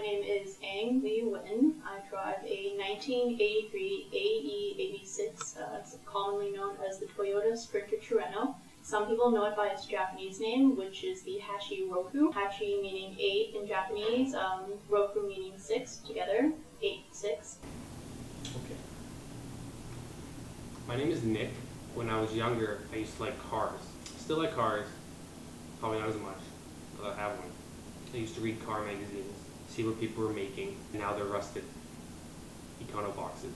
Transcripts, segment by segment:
name is Ang Lee Win. I drive a 1983 AE86, it's commonly known as the Toyota Sprinter Terreno. Some people know it by its Japanese name, which is the Hachi Roku. Hachi meaning 8 in Japanese, Roku meaning 6 together, 8-6. Okay. My name is Nick. When I was younger, I used to like cars. Still like cars, probably not as much, but I have one. I used to read car magazines, see what people were making. Now they're rusted Econo boxes.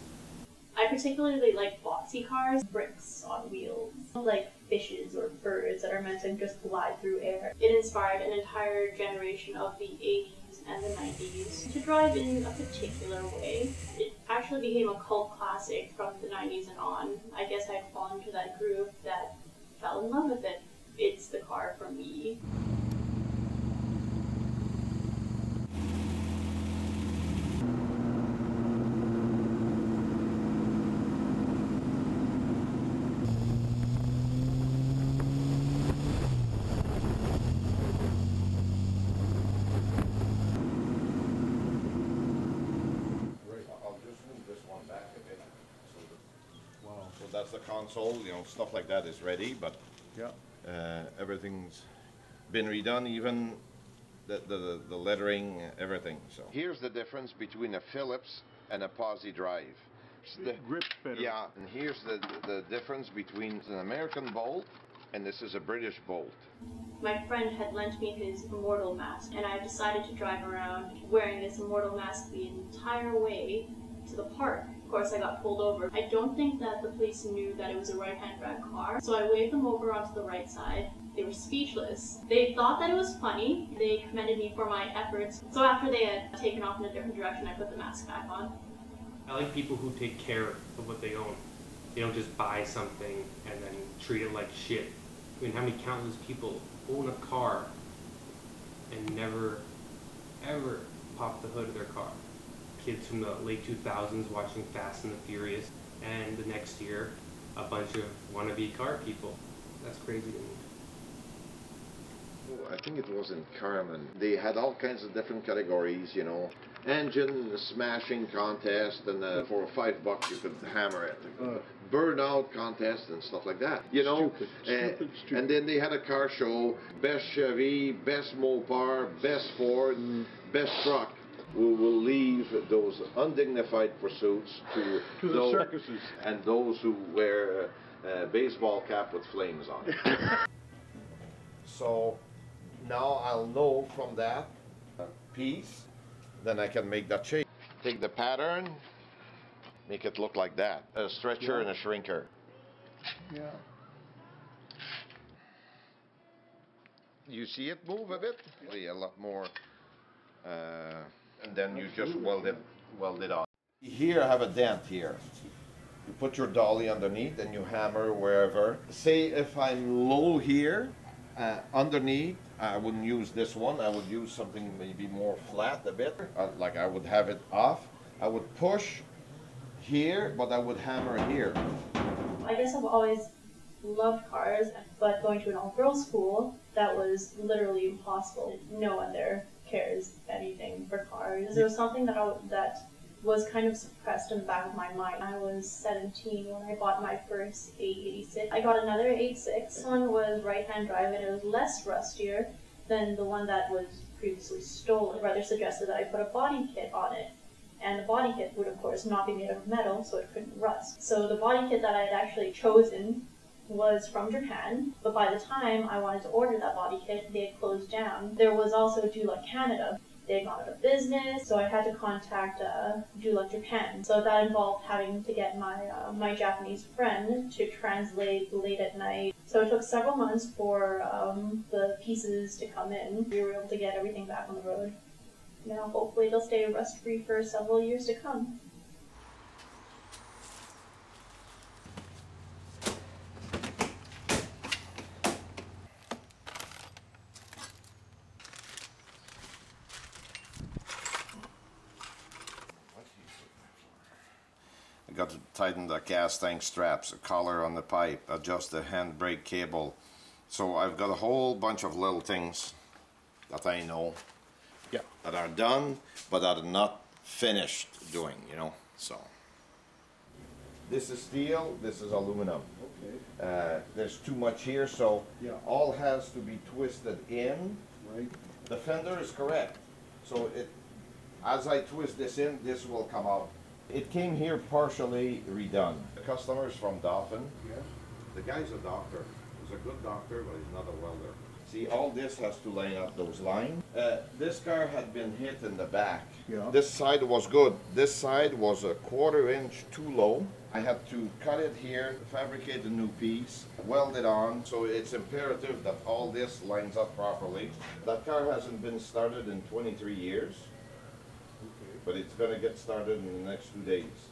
I particularly like boxy cars, bricks on wheels, like fishes or birds that are meant to just glide through air. It inspired an entire generation of the 80s and the 90s to drive in a particular way. It actually became a cult classic from the 90s and on. I guess I'd fallen into that group that fell in love with it. It's the car for me. So that's the console, you know, stuff like that is ready, but yeah, everything's been redone, even the lettering, everything. So here's the difference between a Phillips and a Posi drive. The grip better. Yeah, and here's the difference between an American bolt and this is a British bolt. My friend had lent me his Immortal mask, and I decided to drive around wearing this Immortal mask the entire way to the park. Of course, I got pulled over. I don't think that the police knew that it was a right-hand drive car, so I waved them over onto the right side. They were speechless. They thought that it was funny. They commended me for my efforts. So after they had taken off in a different direction, I put the mask back on. I like people who take care of what they own. They don't just buy something and then treat it like shit. I mean, how many countless people own a car and never, ever pop the hood of their car? Kids from the late 2000s watching Fast and the Furious, and the next year, a bunch of wannabe car people. That's crazy to me. I think it was in Carmen. They had all kinds of different categories, you know. Engine smashing contest, and for $5 you could hammer it. Burnout contest and stuff like that, you know. Stupid. And then they had a car show, best Chevy, best Mopar, best Ford, best truck. We will leave those undignified pursuits to the those, circuses. And those who wear a baseball cap with flames on it. So now I'll know from that piece, then I can make that shape. Take the pattern, make it look like that. A stretcher and a shrinker. Yeah. You see it move a bit? A lot more. And then you just weld it on. Here I have a dent here. You put your dolly underneath and you hammer wherever. Say if I'm low here, underneath, I wouldn't use this one. I would use something maybe more flat a bit. Like I would have it off. I would push here, but I would hammer here. I guess I've always loved cars, but going to an all-girls school, that was literally impossible. No one there cares anything for cars. It was something that was kind of suppressed in the back of my mind. I was 17 when I bought my first A86. I got another 86. This one was right-hand drive and it was less rustier than the one that was previously stolen. My brother suggested that I put a body kit on it. And the body kit would of course not be made of metal, so it couldn't rust. So the body kit that I had actually chosen was from Japan, but by the time I wanted to order that body kit, they had closed down. There was also Dulux Canada. They had gone out of business, so I had to contact Dulux Japan. So that involved having to get my Japanese friend to translate late at night. So it took several months for the pieces to come in. We were able to get everything back on the road. Now hopefully it'll stay rust-free for several years to come. I got to tighten the gas tank straps, a collar on the pipe, adjust the handbrake cable. So I've got a whole bunch of little things that I know. Yeah. that are done, but that are not finished doing, you know, so. This is steel, this is aluminum. Okay. There's too much here, so Yeah. all has to be twisted in. Right. The fender is correct, so as I twist this in, this will come out. It came here partially redone. The customer's from Dauphin. Yeah. The guy's a doctor. He's a good doctor, but he's not a welder. See, all this has to line up those lines. This car had been hit in the back. Yeah. This side was good. This side was a 1/4 inch too low. I had to cut it here, fabricate a new piece, weld it on, so it's imperative that all this lines up properly. That car hasn't been started in 23 years, Okay. but it's gonna get started in the next 2 days.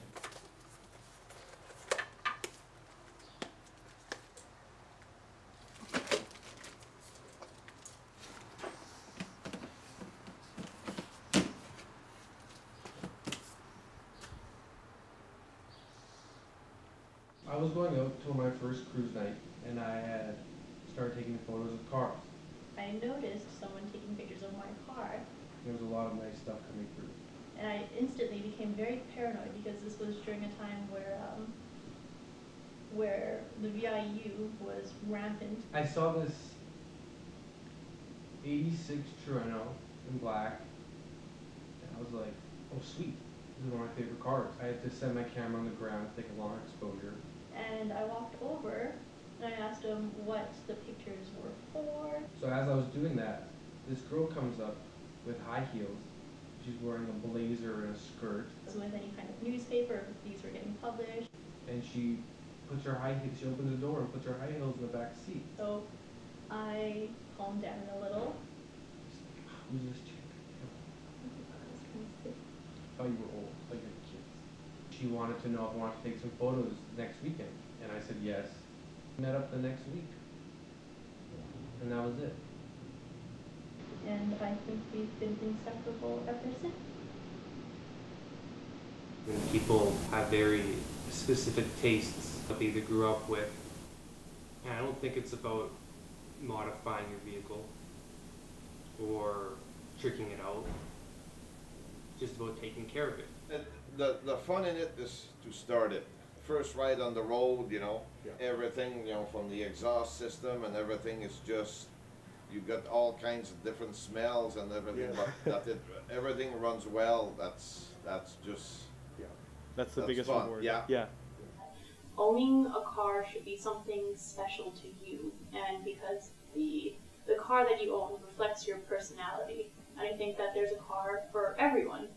I was going out to my first cruise night, and I had started taking photos of cars. I noticed someone taking pictures of my car, There was a lot of nice stuff coming through. and I instantly became very paranoid because this was during a time where the VIU was rampant. I saw this 86 Toronto in black, and I was like, oh sweet, this is one of my favorite cars. I had to set my camera on the ground to take a long exposure. And I walked over and I asked him what the pictures were for. So as I was doing that, this girl comes up with high heels. She's wearing a blazer and a skirt, With any kind of newspaper, if these were getting published. and she puts her high heels, she opens the door and puts her high heels in the back seat. So I calmed down a little. Who's this chick? Oh, you were old, like your kids. She wanted to know if I wanted to take some photos next weekend, and I said yes. Met up the next week, and that was it. And I think we've been inseparable ever since. When people have very specific tastes that they either grew up with, and I don't think it's about modifying your vehicle or tricking it out. It's just about taking care of it. The fun in it is to start it. First ride on the road, you know, Yeah. everything, you know, from the exhaust system and everything is just, you got all kinds of different smells and everything, Yeah. but everything runs well. That's just, Yeah. That's the That's biggest fun, reward. yeah. Yeah. Owning a car should be something special to you, and because the car that you own reflects your personality. And I think that there's a car for everyone.